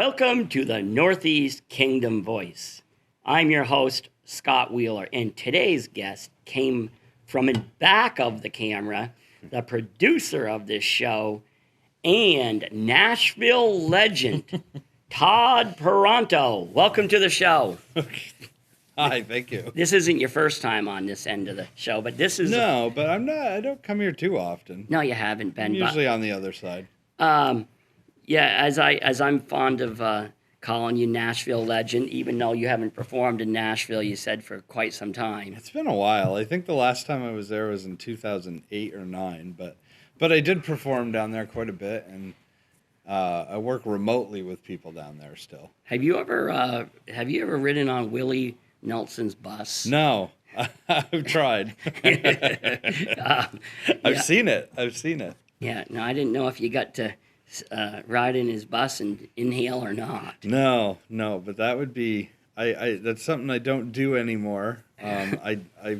Welcome to the Northeast Kingdom Voice. I'm your host, Scott Wheeler, and today's guest came from in back of the camera, the producer of this show, and Nashville legend, Tod Pronto. Welcome to the show. Hi, thank you. This isn't your first time on this end of the show, but this is... No, but I'm not. I don't come here too often. No, you haven't been. I'm usually on the other side. Yeah, as I'm fond of calling you Nashville legend, even though you haven't performed in Nashville, you said, for quite some time. It's been a while. I think the last time I was there was in 2008 or 9, but I did perform down there quite a bit, and I work remotely with people down there still. Have you ever ridden on Willie Nelson's bus? No, I've tried. I've seen it. Yeah, no, I didn't know if you got to ride in his bus and inhale or not. No, but that would be. That's something I don't do anymore. I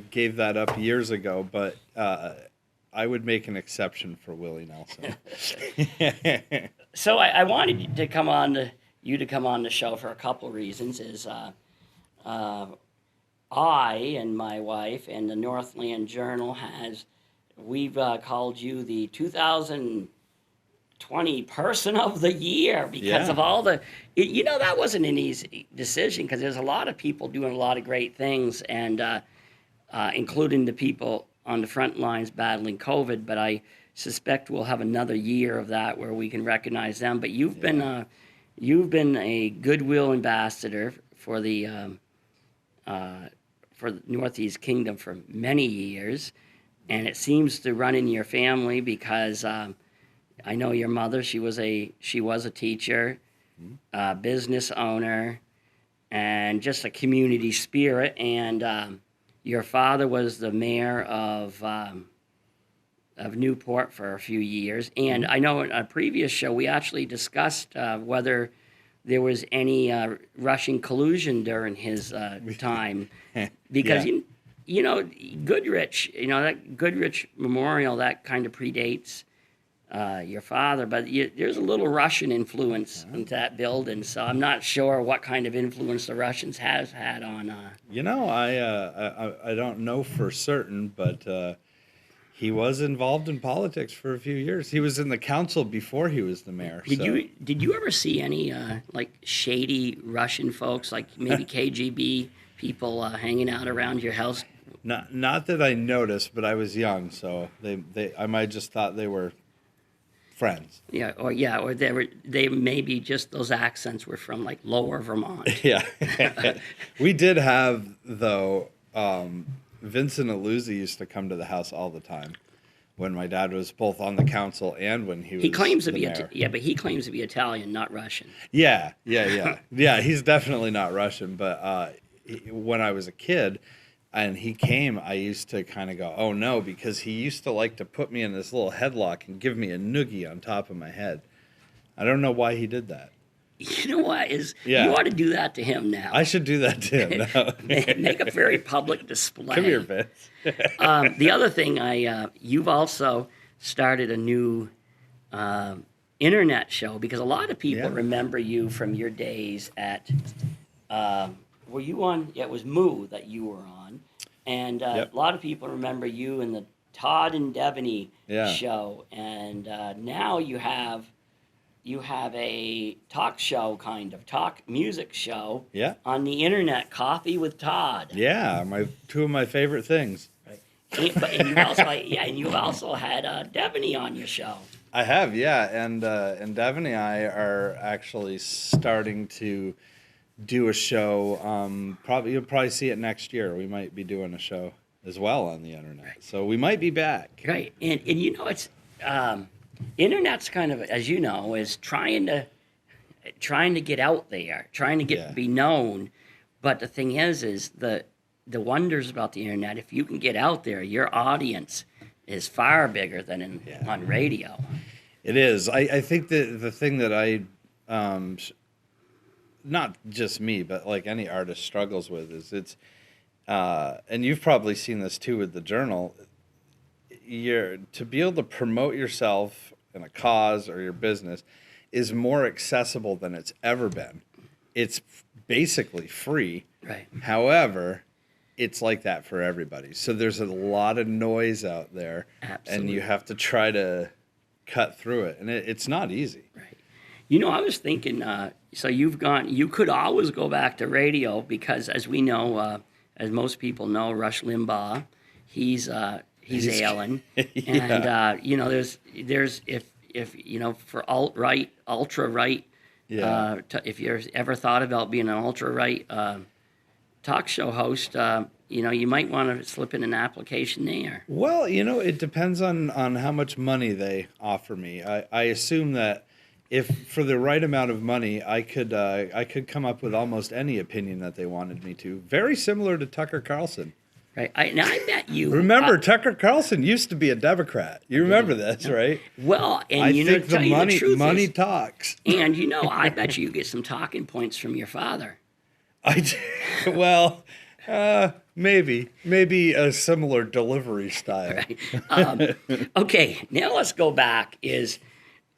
gave that up years ago, but I would make an exception for Willie Nelson. So I wanted you to come on the show for a couple of reasons. I and my wife and the Northland Journal we've called you the 2020 Person of the Year because of all that wasn't an easy decision because there's a lot of people doing a lot of great things, and including the people on the front lines battling COVID. But I suspect we'll have another year of that where we can recognize them. But you've been a goodwill ambassador for the Northeast Kingdom for many years, and it seems to run in your family because I know your mother. She was a teacher, business owner, and just a community spirit. And your father was the mayor of Newport for a few years. And I know in a previous show we actually discussed whether there was any Russian collusion during his time, because Goodrich, that Goodrich Memorial, that kind of predates your father, but there's a little Russian influence into that building, so I'm not sure what kind of influence the Russians has had on. I don't know for certain, but he was involved in politics for a few years. He was in the council before he was the mayor. Did you ever see any like shady Russian folks, like maybe KGB people hanging out around your house? Not that I noticed, but I was young, so I might just thought they were friends. Or they maybe just those accents were from like lower Vermont. Yeah. We did have, though, Vincent Aluzzi used to come to the house all the time when my dad was both on the council and when he was. He claims to be mayor. but he claims to be Italian, not Russian. Yeah. Yeah, he's definitely not Russian, but when I was a kid and he came, I used to kind of go, oh no, because he used to like to put me in this little headlock and give me a noogie on top of my head. I don't know why he did that. You know what? You ought to do that to him now. I should do that to him now. Make a very public display. Come here, Vince. The other thing, you've also started a new internet show, because a lot of people remember you from your days at, were you on? Yeah, it was Moo that you were on. And a lot of people remember you in the Todd and Devaney show. And now you have a talk show, talk music show on the internet, Coffee with Todd. Yeah, two of my favorite things. Right. And you've also had Devaney on your show. I have, and Devaney and I are actually starting to do a show. You'll probably see it next year. We might be doing a show as well on the internet, so we might be back. Right, and it's. Internet's kind of, as you know, is trying to get out there, trying to be known. But the thing is the wonders about the internet, if you can get out there, your audience is far bigger than on radio. It is. I think the thing that not just me, but like any artist struggles with is and you've probably seen this too with the Journal. To be able to promote yourself in a cause or your business, is more accessible than it's ever been. It's basically free. Right. However, it's like that for everybody. So there's a lot of noise out there. Absolutely. And you have to try to cut through it. And it's not easy. Right. You know, I was thinking, so you could always go back to radio because as we know, as most people know, Rush Limbaugh, he's ailing. Yeah. And, you know, there's if you know, for alt-right, ultra-right, Yeah. if you've ever thought about being an ultra-right talk show host, you know, you might want to slip in an application there. Well, you know, it depends on how much money they offer me. I assume that if for the right amount of money, I could come up with almost any opinion that they wanted me to. Very similar to Tucker Carlson. Right. Now I bet you Remember, Tucker Carlson used to be a Democrat. You remember this, right? well, and I you know, think to tell you the truth money is, talks. and you know, I bet you get some talking points from your father. Well, maybe a similar delivery style. Right. Okay, now let's go back.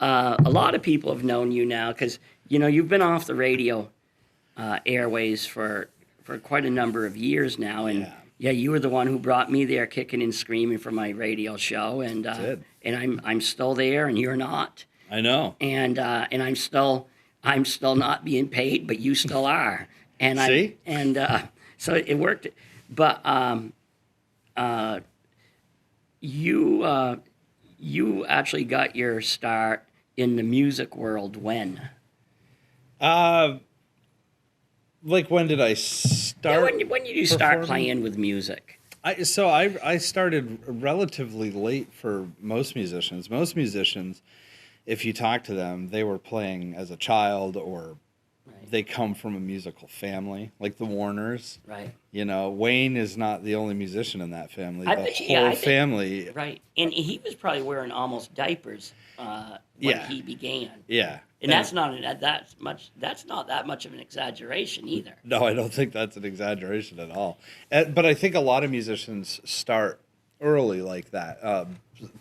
A lot of people have known you now because you know you've been off the radio airways for quite a number of years now, and yeah, you were the one who brought me there, kicking and screaming for my radio show, and I'm still there, and you're not. I know. And I'm still not being paid, but you still are. And See? So it worked. But you actually got your start in the music world when? Like when did I start? Yeah, when did you start playing with music? I started relatively late for most musicians. Most musicians, if you talk to them, they were playing as a child or they come from a musical family, like the Warners. Right. You know, Wayne is not the only musician in that family. I The bet whole family. Right. And he was probably wearing almost diapers when he began. Yeah. And that's not that much of an exaggeration either. No, I don't think that's an exaggeration at all. But I think a lot of musicians start early like that,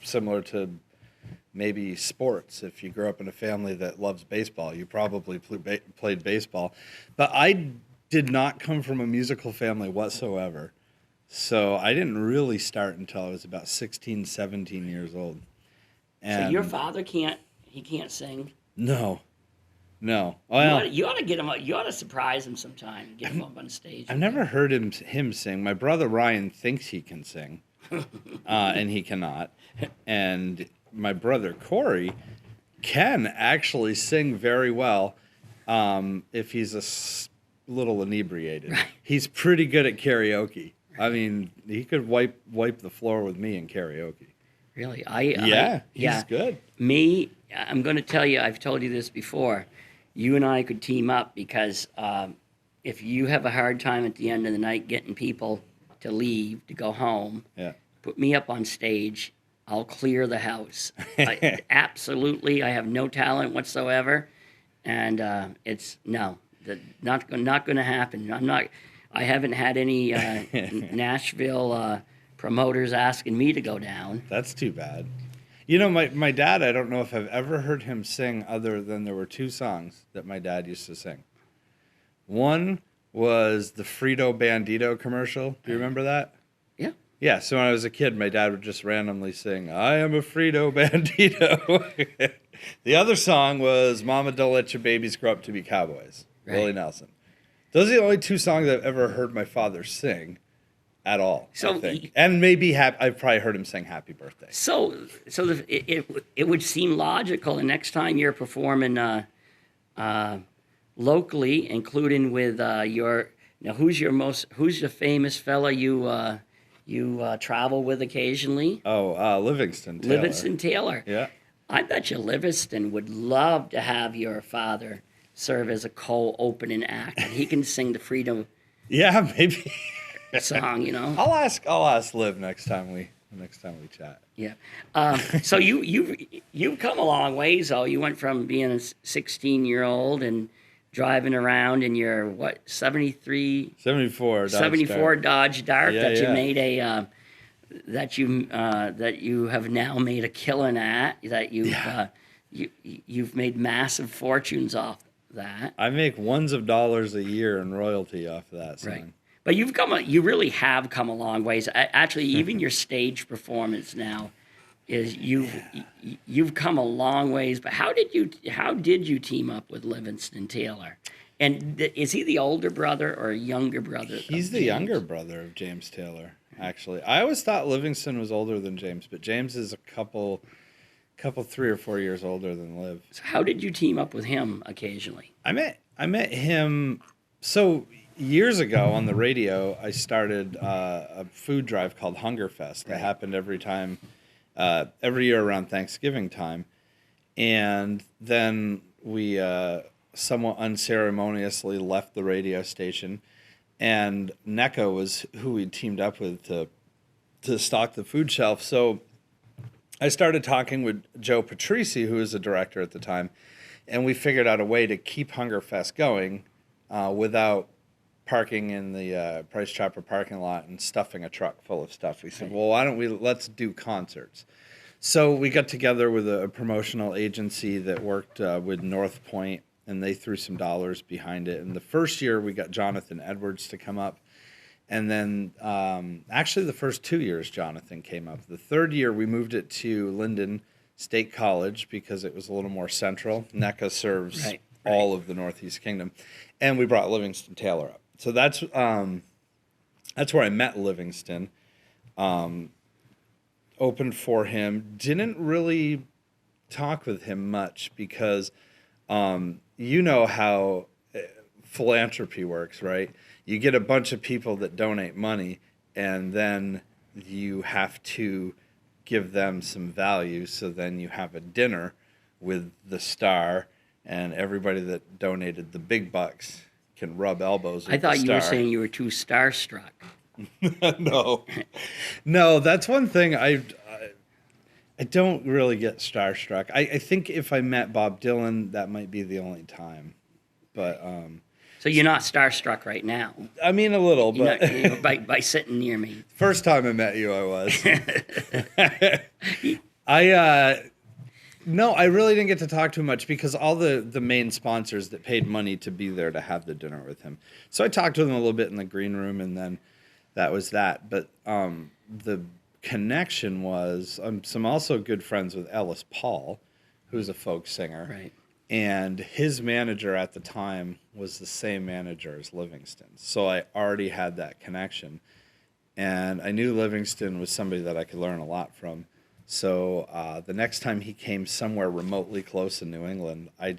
similar to maybe sports. If you grew up in a family that loves baseball, you probably played baseball. But I did not come from a musical family whatsoever. So I didn't really start until I was about 16, 17 years old. So your father can't sing? No. Well, You ought to get him. You ought to surprise him sometime and get him up on stage. I've never heard him sing. My brother Ryan thinks he can sing, and he cannot. And my brother Corey can actually sing very well if he's a little inebriated. Right. He's pretty good at karaoke. I mean, he could wipe the floor with me in karaoke. Really? He's good. Me, I'm going to tell you, I've told you this before. You and I could team up because if you have a hard time at the end of the night getting people to leave, to go home, put me up on stage. I'll clear the house. Absolutely. I have no talent whatsoever. And it's not going to happen. I haven't had any Nashville promoters asking me to go down. That's too bad. You know, my dad, I don't know if I've ever heard him sing other than there were two songs that my dad used to sing. One was the Frito Bandito commercial. Do you remember that? Yeah. Yeah, so when I was a kid, my dad would just randomly sing, I am a Frito Bandito. The other song was Mama Don't Let Your Babies Grow Up to Be Cowboys, Willie Nelson. Those are the only two songs I've ever heard my father sing at all, I think. And maybe I've probably heard him sing Happy Birthday. It would seem logical the next time you're performing locally, including with who's the famous fella you travel with occasionally? Livingston Taylor. Livingston Taylor. Yeah. I bet you Livingston would love to have your father serve as a co-opening act. And he can sing the Freedom maybe song, you know. I'll ask Liv next time we chat. Yeah. So you've come a long ways though. You went from being a 16-year-old and driving around in your 74 Dodge Dart you made that you have now made a killing at, that you've made massive fortunes off that. I make ones of dollars a year in royalty off of that song. Right. But you really have come a long ways. Actually, even your stage performance now is you've come a long ways. But how did you team up with Livingston Taylor? And is he the older brother or a younger brother? He's the younger brother of James Taylor, actually. I always thought Livingston was older than James, but James is a couple 3 or 4 years older than Liv. So how did you team up with him occasionally? I met him so years ago on the radio. I started a food drive called Hunger Fest. That happened every year around Thanksgiving time, and then we somewhat unceremoniously left the radio station, and NEK was who we teamed up with to stock the food shelf. So I started talking with Joe Patrici, who was the director at the time, and we figured out a way to keep Hunger Fest going without parking in the Price Chopper parking lot and stuffing a truck full of stuff. We said, well, why don't let's do concerts. So we got together with a promotional agency that worked with North Point, and they threw some dollars behind it. And the first year we got Jonathan Edwards to come up. And then actually the first 2 years Jonathan came up. The third year we moved it to Linden State College because it was a little more central. NECA serves all of the Northeast Kingdom. And we brought Livingston Taylor up. So that's where I met Livingston. Opened for him. Didn't really talk with him much because you know how philanthropy works, right? You get a bunch of people that donate money, and then you have to give them some value. So then you have a dinner with the star, and everybody that donated the big bucks can rub elbows with I thought the you were star. saying you were too starstruck. No, that's one thing I don't really get starstruck. I think if I met Bob Dylan, that might be the only time. But So you're not starstruck right now. I mean a little, but by sitting near me. First time I met you, I was. No, I really didn't get to talk too much because all the main sponsors that paid money to be there to have the dinner with him. So I talked to them a little bit in the green room, and then that was that. But the connection was I'm also good friends with Ellis Paul, who's a folk singer. Right. And his manager at the time was the same manager as Livingston. So I already had that connection. And I knew Livingston was somebody that I could learn a lot from. So the next time he came somewhere remotely close in New England, I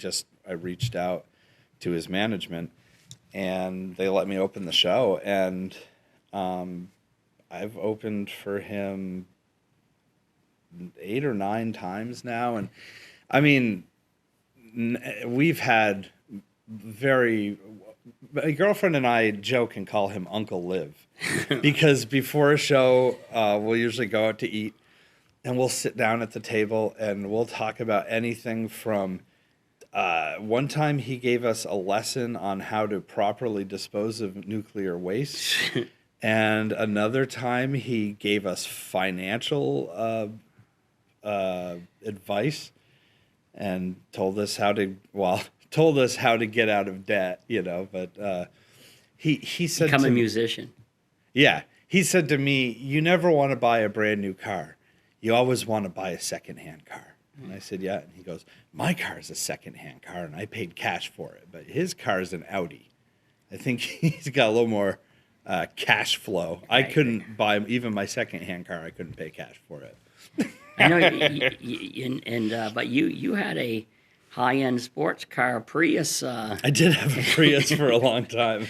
reached out to his management, and they let me open the show. And I've opened for him 8 or 9 times now. And I mean, we've had my girlfriend and I joke and call him Uncle Liv because before a show, we'll usually go out to eat. And we'll sit down at the table and we'll talk about anything from one time he gave us a lesson on how to properly dispose of nuclear waste. And another time he gave us financial advice and told us how to get out of debt, but he said Become a musician. Yeah. He said to me, you never want to buy a brand new car. You always want to buy a secondhand car. And I said, yeah. And he goes, my car is a secondhand car, and I paid cash for it. But his car is an Audi. I think he's got a little more cash flow. I couldn't buy even my secondhand car. I couldn't pay cash for it. I know, but you had a high-end sports car, Prius. I did have a Prius for a long time.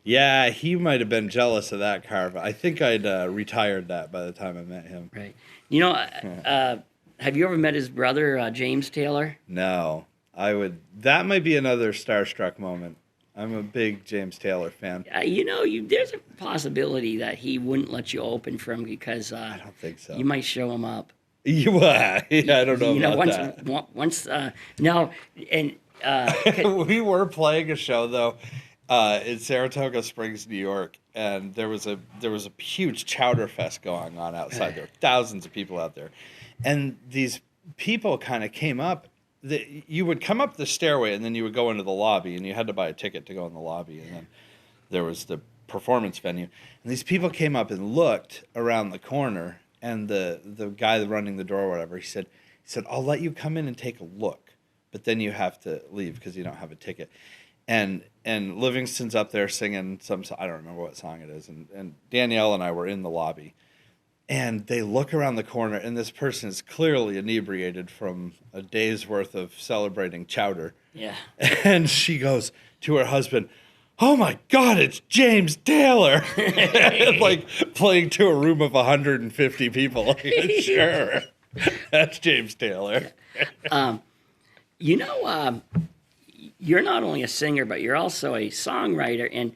Yeah, he might have been jealous of that car, but I think I'd retired that by the time I met him. Right. Have you ever met his brother, James Taylor? No, I would. That might be another starstruck moment. I'm a big James Taylor fan. There's a possibility that he wouldn't let you open for him because I don't think so. You might show him up. Yeah, I don't know about that. Once, no, and we were playing a show though in Saratoga Springs, New York, and there was a huge chowder fest going on outside. There were thousands of people out there, and these people kind of came up. You would come up the stairway, and then you would go into the lobby, and you had to buy a ticket to go in the lobby, and then there was the performance venue. And these people came up and looked around the corner, and the guy running the door or whatever, he said, I'll let you come in and take a look, but then you have to leave because you don't have a ticket. And Livingston's up there singing some, I don't remember what song it is, and Danielle and I were in the lobby, and they look around the corner, and this person is clearly inebriated from a day's worth of celebrating chowder. Yeah. And she goes to her husband, "Oh my God, it's James Taylor!" Like playing to a room of 150 people. Sure, that's James Taylor. You're not only a singer, but you're also a songwriter. And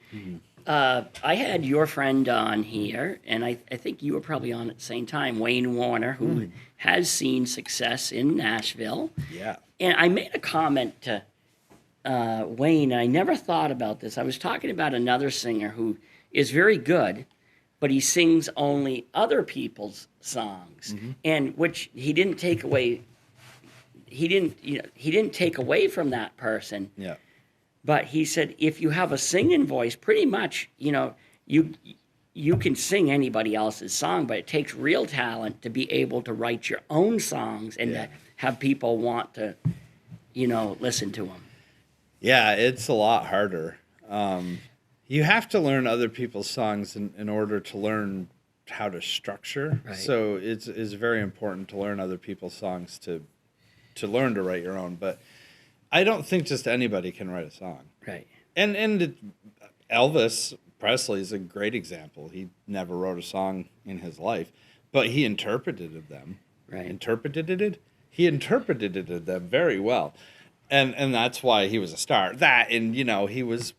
I had your friend on here, and I think you were probably on at the same time, Wayne Warner, who has seen success in Nashville. Yeah. And I made a comment to Wayne, and I never thought about this. I was talking about another singer who is very good, but he sings only other people's songs, and which he didn't take away. He didn't take away from that person. Yeah. But he said, if you have a singing voice, pretty much, you can sing anybody else's song, but it takes real talent to be able to write your own songs and to have people want to, listen to them. Yeah, it's a lot harder. You have to learn other people's songs in order to learn how to structure. Right. So it's very important to learn other people's songs to learn to write your own. But I don't think just anybody can write a song. Right. And Elvis Presley is a great example. He never wrote a song in his life, but he interpreted them. Right. He interpreted them very well. And that's why he was a star. That, and, he was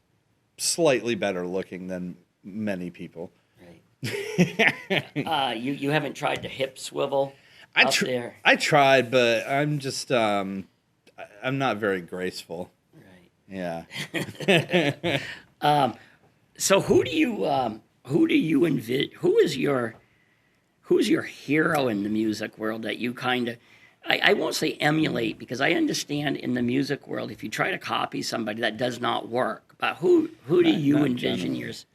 slightly better looking than many people. Right. You haven't tried to hip swivel up there? I tried, but I'm just, I'm not very graceful. Right. Yeah. So who do you envision? Who's your hero in the music world that you kind of, I won't say emulate, because I understand in the music world, if you try to copy somebody, that does not work. But who do you envision yours?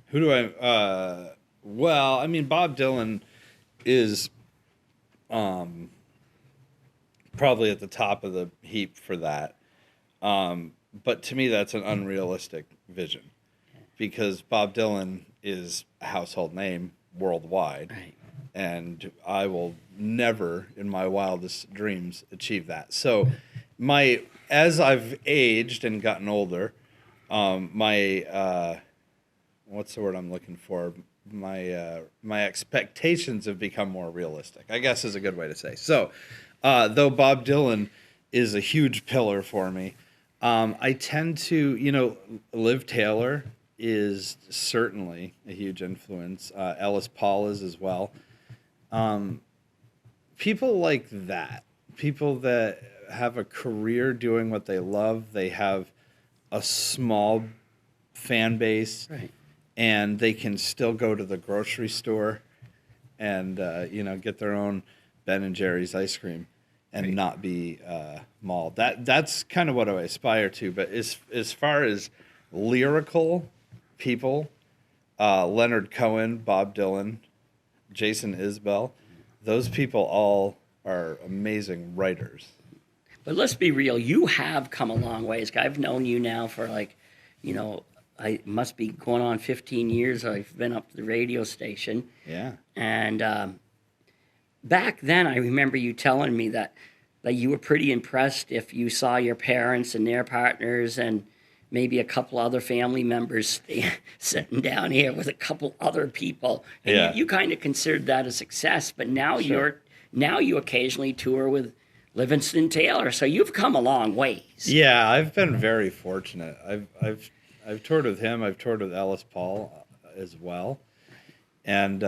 Who do I? Well, I mean, Bob Dylan is probably at the top of the heap for that. But to me, that's an unrealistic vision, because Bob Dylan is a household name worldwide. Right. And I will never, in my wildest dreams, achieve that. So, as I've aged and gotten older, what's the word I'm looking for? My expectations have become more realistic, I guess is a good way to say. So, though Bob Dylan is a huge pillar for me, I tend to, Liv Taylor is certainly a huge influence. Ellis Paul is as well. People like that, people that have a career doing what they love, they have a small fan base, right, and they can still go to the grocery store and get their own Ben and Jerry's ice cream and right, not be mauled. That's kind of what I aspire to. But as far as lyrical people, Leonard Cohen, Bob Dylan, Jason Isbell, those people all are amazing writers. But let's be real, you have come a long ways. I've known you now for I must be going on 15 years. I've been up to the radio station. Yeah. And back then, I remember you telling me that you were pretty impressed if you saw your parents and their partners and maybe a couple other family members sitting down here with a couple other people. And yeah, you kind of considered that a success. But now sure, you occasionally tour with Livingston Taylor, so you've come a long ways. Yeah, I've been very fortunate. I've toured with him. I've toured with Ellis Paul as well, and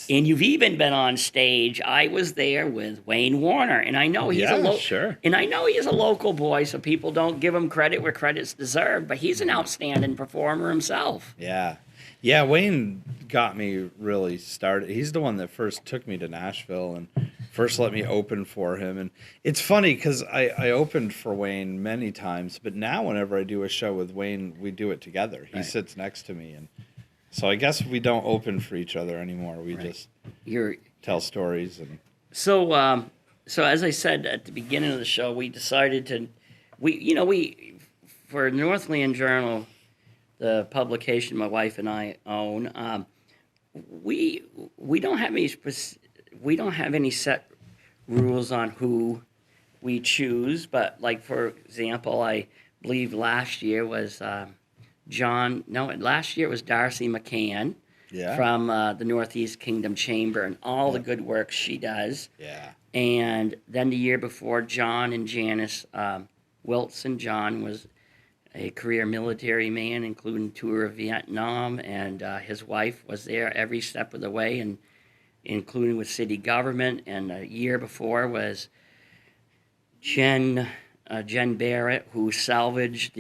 and you've even been on stage. I was there with Wayne Warner, and I know he's sure, and I know he's a local boy, so people don't give him credit where credit's deserved. But he's an outstanding performer himself. Yeah. Wayne got me really started. He's the one that first took me to Nashville and first let me open for him. And it's funny because I opened for Wayne many times, but now whenever I do a show with Wayne, we do it together. He sits next to me. And so I guess we don't open for each other anymore. We just tell stories. And so as I said at the beginning of the show, we decided to, for Northland Journal, the publication my wife and I own, we don't have any set rules on who we choose. But like for example, I believe last year was last year it was Darcy McCann from the Northeast Kingdom Chamber and all the good work she does. Yeah. And then the year before, John and Janice Wilson. John was a career military man, including tour of Vietnam, and his wife was there every step of the way, and including with city government. And a year before was Jen Barrett, who salvaged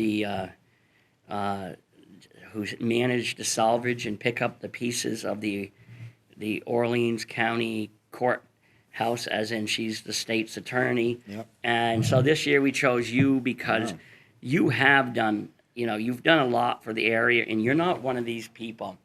who managed to salvage and pick up the pieces of the Orleans County courthouse, as in she's the state's attorney. Yep. And so this year we chose you because you have done, you've done a lot for the area, and you're not one of these people.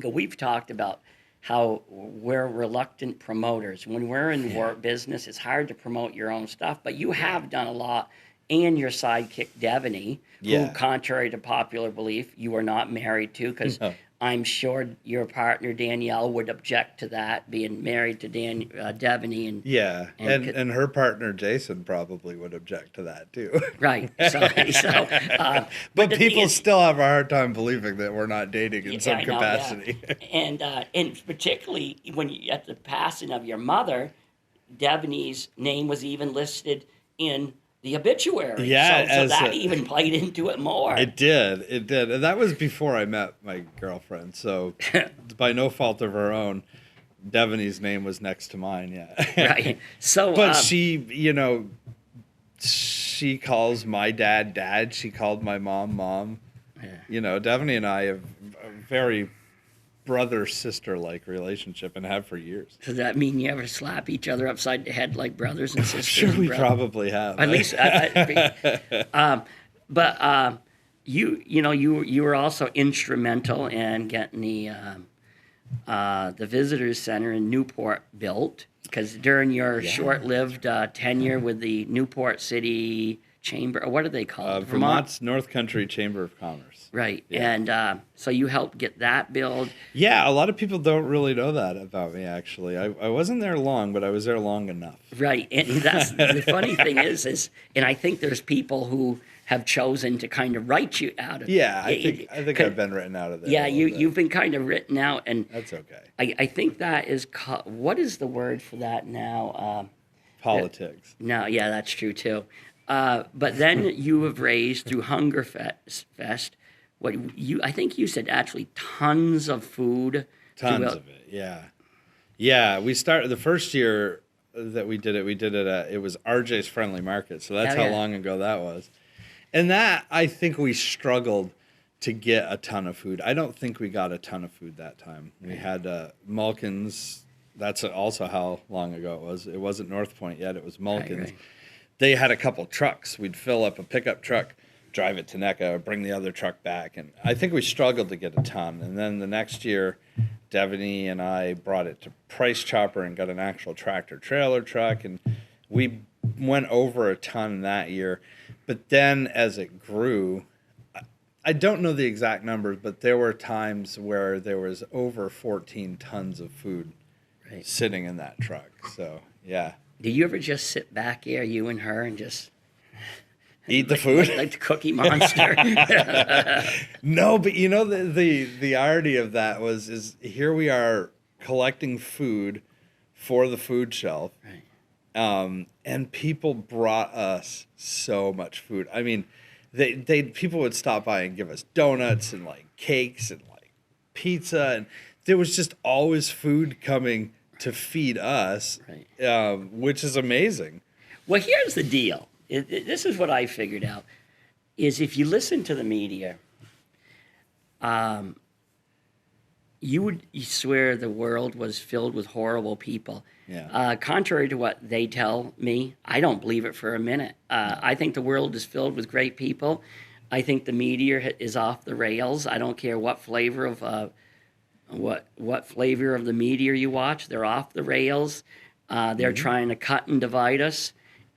We've talked about how we're reluctant promoters. When we're in work business, it's hard to promote your own stuff, but you have done a lot. And your sidekick, Devaney, who, contrary to popular belief, you are not married to, because I'm sure your partner, Danielle, would object to that, being married to Devaney. And her partner, Jason, probably would object to that, too. Right. But people still have a hard time believing that we're not dating in some capacity. Yeah. And particularly at the passing of your mother, Devaney's name was even listed in the obituary. So that even played into it more. It did. And that was before I met my girlfriend. So by no fault of her own, Devaney's name was next to mine, Right. So, but she calls my dad. She called my mom. Yeah. Devaney and I have a very brother-sister-like relationship and have for years. Does that mean you ever slap each other upside the head like brothers and sisters? Sure, we probably have. At least, but you were also instrumental in getting the visitors center in Newport built, because during your short-lived tenure with the Newport City Chamber, or what are they called? Vermont's North Country Chamber of Commerce. Right, and so you helped get that built. Yeah, a lot of people don't really know that about me, actually. I wasn't there long, but I was there long enough. Right, and that's the funny thing is, and I think there's people who have chosen to kind of write you out of. Yeah, I think I've been written out of there. Yeah, you've been kind of written out, and that's okay. I think that is what is the word for that now? Politics. No, yeah, that's true too. But then you have raised through Hunger Fest I think you said actually tons of food. Tons of it, yeah. Yeah, we started the first year that we did it at, it was RJ's Friendly Market, so that's how long ago that was. And that, I think we struggled to get a ton of food. I don't think we got a ton of food that time. We had Malkin's, that's also how long ago it was. It wasn't North Point yet, it was Malkin's. Right. They had a couple trucks. We'd fill up a pickup truck, drive it to NEK, bring the other truck back. And I think we struggled to get a ton. And then the next year, Devaney and I brought it to Price Chopper and got an actual tractor trailer truck. And we went over a ton that year. But then as it grew, I don't know the exact numbers, but there were times where there was over 14 tons of food sitting in that truck. So, yeah. Do you ever just sit back here, you and her, and just eat the food like the Cookie Monster? No, but the irony of that is here we are collecting food for the food shelf, right. And people brought us so much food. I mean, people would stop by and give us donuts and like cakes and like pizza, and there was just always food coming to feed us, right. Which is amazing. Well, here's the deal. This is what I figured out, is if you listen to the media, you swear the world was filled with horrible people. Yeah. Contrary to what they tell me, I don't believe it for a minute. I think the world is filled with great people. I think the media is off the rails. I don't care what flavor of what flavor of the media you watch. They're off the rails. They're trying to cut and divide us.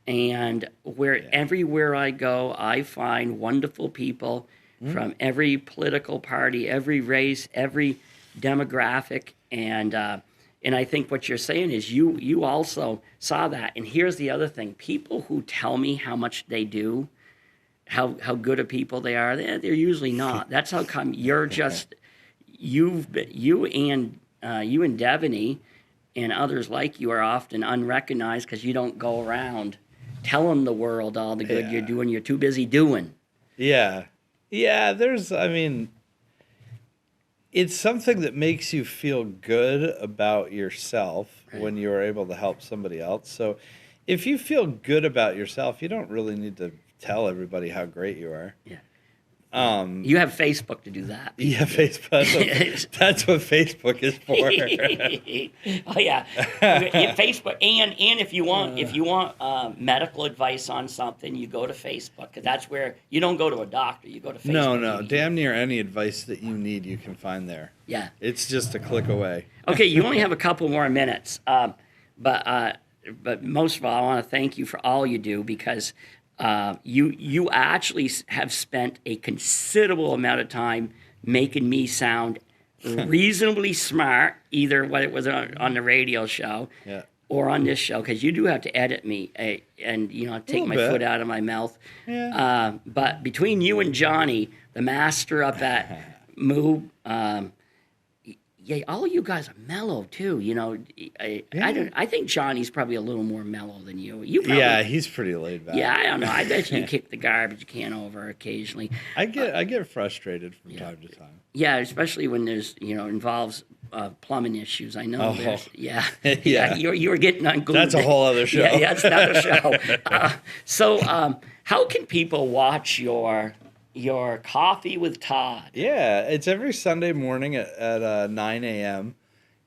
And everywhere I go, I find wonderful people from every political party, every race, every demographic, and I think what you're saying is you also saw that. And here's the other thing: people who tell me how much they do, how good of people they are, they're usually not. That's how come you're just you and Devaney and others like you are often unrecognized because you don't go around telling the world all the good you're doing. You're too busy doing. Yeah. I mean, it's something that makes you feel good about yourself when you are able to help somebody else. So if you feel good about yourself, you don't really need to tell everybody how great you are. Yeah. You have Facebook to do that. Yeah, Facebook. That's what Facebook is for. Oh yeah, Facebook. And if you want medical advice on something, you go to Facebook, because that's where you don't go to a doctor. You go to Facebook. No. Damn near any advice that you need, you can find there. Yeah. It's just a click away. Okay, you only have a couple more minutes, but most of all, I want to thank you for all you do, because you actually have spent a considerable amount of time making me sound reasonably smart, either when it was on the radio show or on this show, because you do have to edit me and take my foot out of my mouth. Yeah. But between you and Johnny, the master up at Moo, all you guys are mellow too. I think Johnny's probably a little more mellow than you. He's pretty laid back. Yeah, I don't know. I bet you kick the garbage can over occasionally. I get frustrated from time to time. Yeah, especially when there's involves plumbing issues. I know. Yeah. You were getting unglued. That's a whole other show. Yeah, it's another show. So, how can people watch your Coffee with Tod? Yeah, it's every Sunday morning at 9 a.m.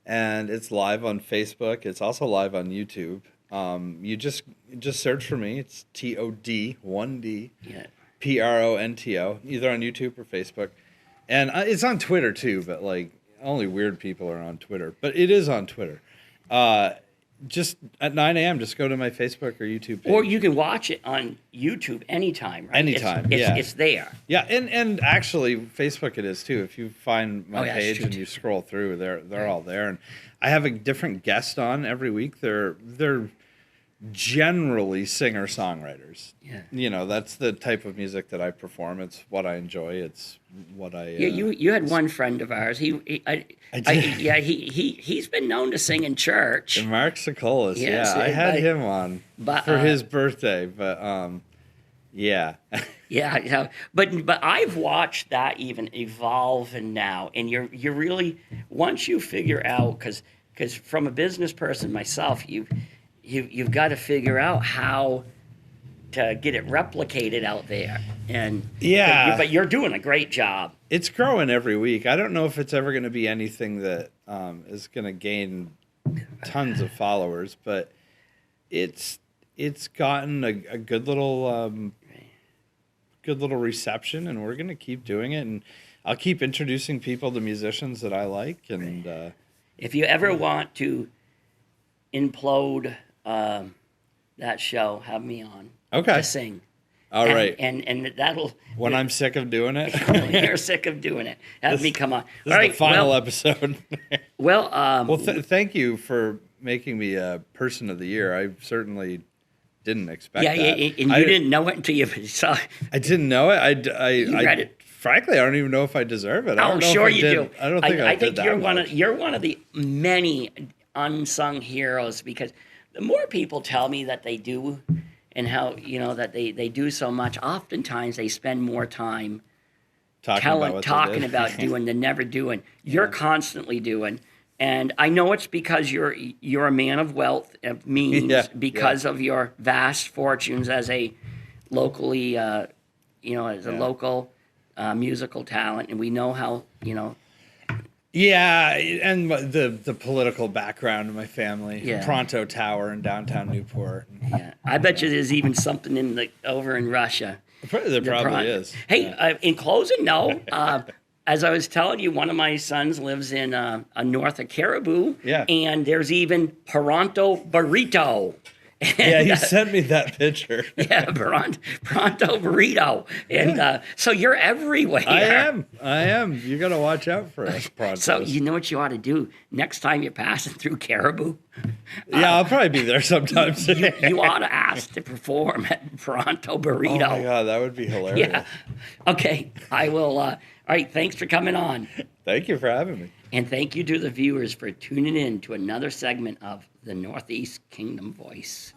and it's live on Facebook. It's also live on YouTube. You just search for me. It's TOD 1D PRONTO, either on YouTube or Facebook, and it's on Twitter too. But like only weird people are on Twitter. But it is on Twitter. Just at 9 a.m., just go to my Facebook or YouTube page. Or you can watch it on YouTube anytime, right? Anytime, it's there. Yeah, and actually, Facebook it is too. If you find my page and you scroll through, they're all there. And I have a different guest on every week. They're generally singer-songwriters. Yeah. That's the type of music that I perform. It's what I enjoy. It's what I... You had one friend of ours. I did. He's been known to sing in church. And Mark Sokolis, I had him on for his birthday, but yeah. Yeah, but I've watched that even evolve, and now, and you're really, once you figure out, because from a business person myself, you've got to figure out how to get it replicated out there. And but you're doing a great job. It's growing every week. I don't know if it's ever going to be anything that is going to gain tons of followers, but it's gotten a good little reception, and we're going to keep doing it, and I'll keep introducing people to musicians that I like. And if you ever want to implode that show, have me on. Okay. To sing. All right. And that'll... When I'm sick of doing it. When you're sick of doing it. Have me come on. This is the final episode. Thank you for making me a Person of the Year. I certainly didn't expect that. Yeah, and you didn't know it until you saw it. I didn't know it. You read it. Frankly, I don't even know if I deserve it. Sure you do. I don't think I think did you're one of the many unsung heroes, because the more people tell me that they do, and how that they do so much, oftentimes they spend more time talking about doing than never doing. You're constantly doing, and I know it's because you're a man of wealth, of means, because of your vast fortunes as a locally local musical talent, and we know how Yeah, and the political background of my family. Yeah. Pronto Tower in downtown Newport. Yeah, I bet you there's even something over in Russia. There probably is. Hey, Yeah. in closing, no. As I was telling you, one of my sons lives in north of Caribou. Yeah. And there's even Pronto burrito. Yeah, you sent me that picture. Yeah, Pronto burrito. And so you're everywhere. I am. You got to watch out for us, Pronto. So you know what you ought to do next time you're passing through Caribou? Yeah, I'll probably be there sometimes. You ought to ask to perform at Pronto burrito. Oh my God, that would be hilarious. Yeah. Okay, I will. All right, thanks for coming on. Thank you for having me. And thank you to the viewers for tuning in to another segment of the Northeast Kingdom Voice.